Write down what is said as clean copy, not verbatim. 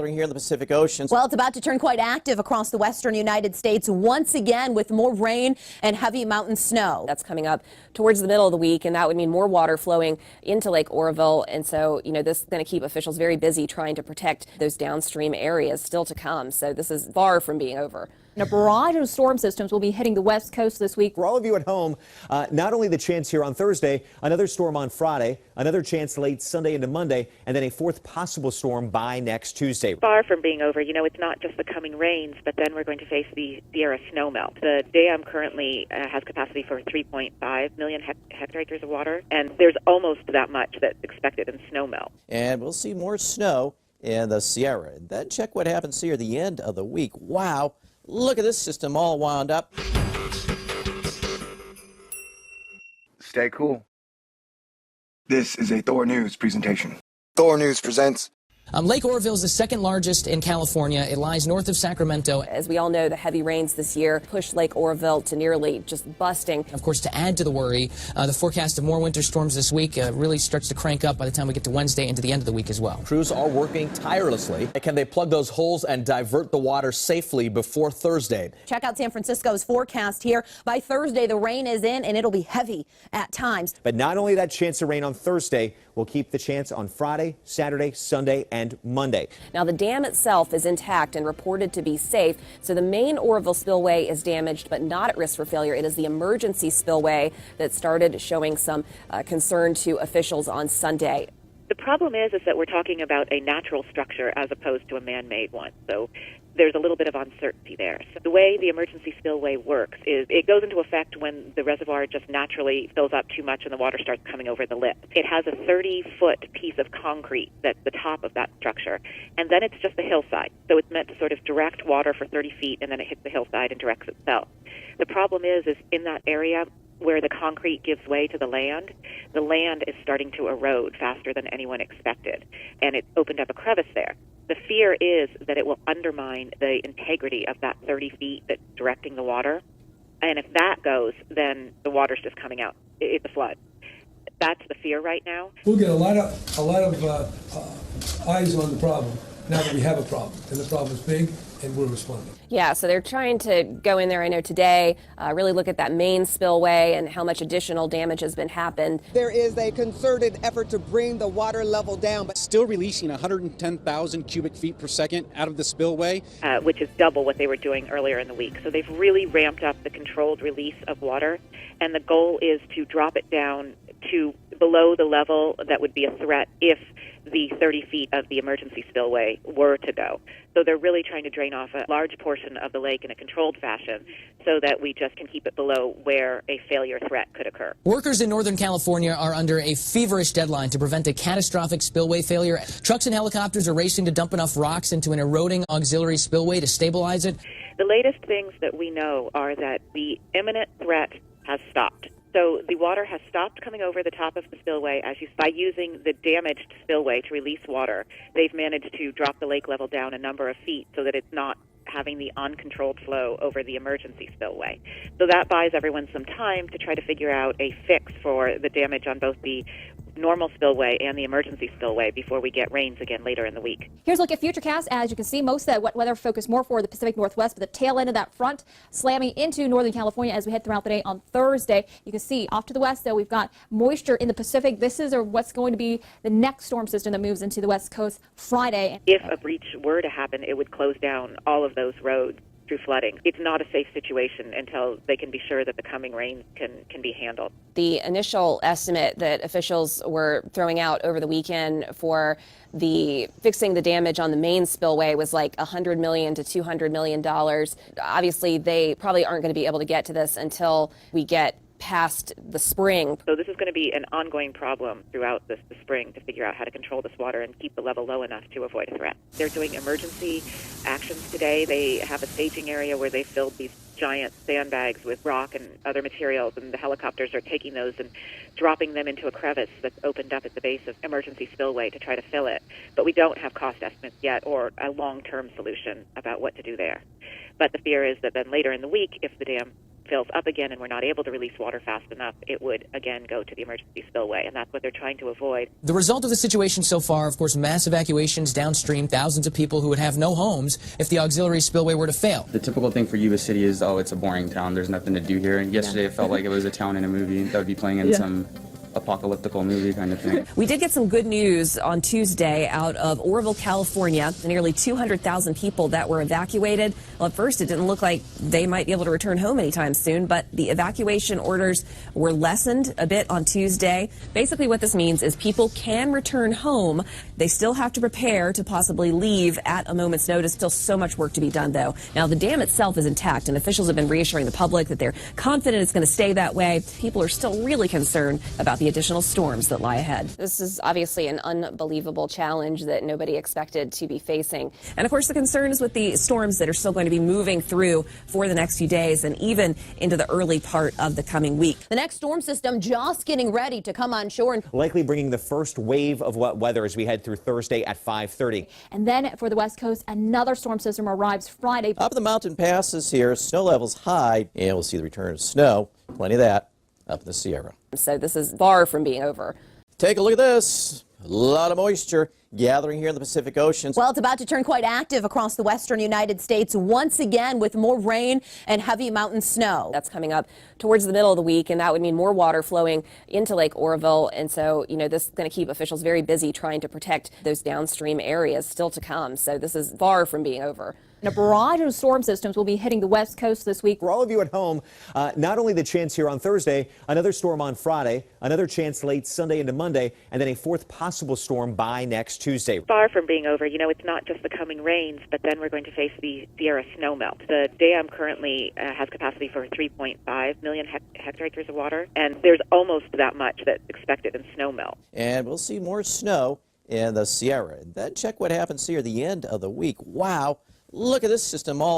here in the Pacific Ocean. Well, it's about to turn quite active across the western United States once again with more rain and heavy mountain snow. That's coming up towards the middle of the week, and that would mean more water flowing into Lake Oroville. And so, this is going to keep officials very busy trying to protect those downstream areas still to come. So this is far from being over. A barrage of storm systems will be hitting the west coast this week. For all of you at home, not only the chance here on Thursday, another storm on Friday, another chance late Sunday into Monday, and then a fourth possible storm by next Tuesday. Far from being over. It's not just the coming rains, but then we're going to face the Sierra snowmelt. The dam currently has capacity for 3.5 million hectoliters of water, and there's almost that much that's expected in snowmelt. And we'll see more snow in the Sierra. And then check what happens here at the end of the week. Wow. Look at this system all wound up. Stay cool. This is a Thor News presentation. Thor News presents. Lake Oroville is the second largest in California. It lies north of Sacramento. As we all know, the heavy rains this year pushed Lake Oroville to nearly just busting. Of course, to add to the worry, the forecast of more winter storms this week really starts to crank up by the time we get to Wednesday into the end of the week as well. Crews are working tirelessly. Can they plug those holes and divert the water safely before Thursday? Check out San Francisco's forecast here. By Thursday, the rain is in, and it'll be heavy at times. But not only that chance of rain on Thursday, we'll keep the chance on Friday, Saturday, Sunday, and Monday. Now, the dam itself is intact and reported to be safe, so the main Oroville spillway is damaged but not at risk for failure. It is the emergency spillway that started showing some concern to officials on Sunday. The problem is that we're talking about a natural structure as opposed to a man-made one. So there's a little bit of uncertainty there. So the way the emergency spillway works is it goes into effect when the reservoir just naturally fills up too much and the water starts coming over the lip. It has a 30-foot piece of concrete that's the top of that structure, and then it's just the hillside. So it's meant to sort of direct water for 30 feet, and then it hits the hillside and directs itself. The problem is in that area where the concrete gives way to the land is starting to erode faster than anyone expected, and it's opened up a crevice there. The fear is that it will undermine the integrity of that 30 feet that's directing the water, and if that goes, then the water's just coming out. It's a flood. That's the fear right now. We'll get a lot of eyes on the problem now that we have a problem, and the problem is big, and we're responding. Yeah, so they're trying to go in there, I know today, really look at that main spillway and how much additional damage has been happened. There is a concerted effort to bring the water level down. But still releasing 110,000 cubic feet per second out of the spillway. Which is double what they were doing earlier in the week. So they've really ramped up the controlled release of water, and the goal is to drop it down to below the level that would be a threat if the 30 feet of the emergency spillway were to go. So they're really trying to drain off a large portion of the lake in a controlled fashion so that we just can keep it below where a failure threat could occur. Workers in Northern California are under a feverish deadline to prevent a catastrophic spillway failure. Trucks and helicopters are racing to dump enough rocks into an eroding auxiliary spillway to stabilize it. The latest things that we know are that the imminent threat has stopped. So the water has stopped coming over the top of the spillway by using the damaged spillway to release water. They've managed to drop the lake level down a number of feet so that it's not having the uncontrolled flow over the emergency spillway. So that buys everyone some time to try to figure out a fix for the damage on both the normal spillway and the emergency spillway before we get rains again later in the week. Here's a look at futurecast. As you can see, most of that wet weather focused more for the Pacific Northwest, but the tail end of that front slamming into Northern California as we head throughout the day on Thursday. You can see off to the west, though, we've got moisture in the Pacific. This is what's going to be the next storm system that moves into the west coast Friday. If a breach were to happen, it would close down all of those roads through flooding. It's not a safe situation until they can be sure that the coming rain can be handled. The initial estimate that officials were throwing out over the weekend for fixing the damage on the main spillway was like $100 million to $200 million. Obviously, they probably aren't going to be able to get to this until we get past the spring. So this is going to be an ongoing problem throughout the spring to figure out how to control this water and keep the level low enough to avoid a threat. They're doing emergency actions today. They have a staging area where they filled these giant sandbags with rock and other materials, and the helicopters are taking those and dropping them into a crevice that's opened up at the base of emergency spillway to try to fill it. But we don't have cost estimates yet or a long-term solution about what to do there. But the fear is that then later in the week, if the dam fills up again and we're not able to release water fast enough, it would again go to the emergency spillway, and that's what they're trying to avoid. The result of the situation so far, of course, mass evacuations downstream, thousands of people who would have no homes if the auxiliary spillway were to fail. The typical thing for Yuba City is, oh, it's a boring town. There's nothing to do here. Yesterday it felt like it was a town in a movie that would be playing in some apocalyptical movie kind of thing. We did get some good news on Tuesday out of Oroville, California. The nearly 200,000 people that were evacuated. Well, at first it didn't look like they might be able to return home anytime soon, but the evacuation orders were lessened a bit on Tuesday. Basically what this means is people can return home. They still have to prepare to possibly leave at a moment's notice. Still so much work to be done, though. Now, the dam itself is intact, and officials have been reassuring the public that they're confident it's going to stay that way. People are still really concerned about the additional storms that lie ahead. This is obviously an unbelievable challenge that nobody expected to be facing. And of course, the concern is with the storms that are still going to be moving through for the next few days and even into the early part of the coming week. The next storm system just getting ready to come on shore. Likely bringing the first wave of wet weather as we head through Thursday at 5:30. And then for the West Coast, another storm system arrives Friday. Up the mountain passes here, snow levels high, and we'll see the return of snow. Plenty of that up in the Sierra. So this is far from being over. Take a look at this. A lot of moisture gathering here in the Pacific Ocean. Well, it's about to turn quite active across the western United States once again with more rain and heavy mountain snow. That's coming up towards the middle of the week, and that would mean more water flowing into Lake Oroville. And so, this is going to keep officials very busy trying to protect those downstream areas still to come. So this is far from being over. And a barrage of storm systems will be hitting the West Coast this week. For all of you at home, not only the chance here on Thursday, another storm on Friday, another chance late Sunday into Monday, and then a fourth possible storm by next Tuesday. Far from being over. It's not just the coming rains, but then we're going to face the Sierra snowmelt. The dam currently has capacity for 3.5 million hectareacres of water, and there's almost that much that's expected in snowmelt. And we'll see more snow in the Sierra. And then check what happens here at the end of the week. Wow, look at this system all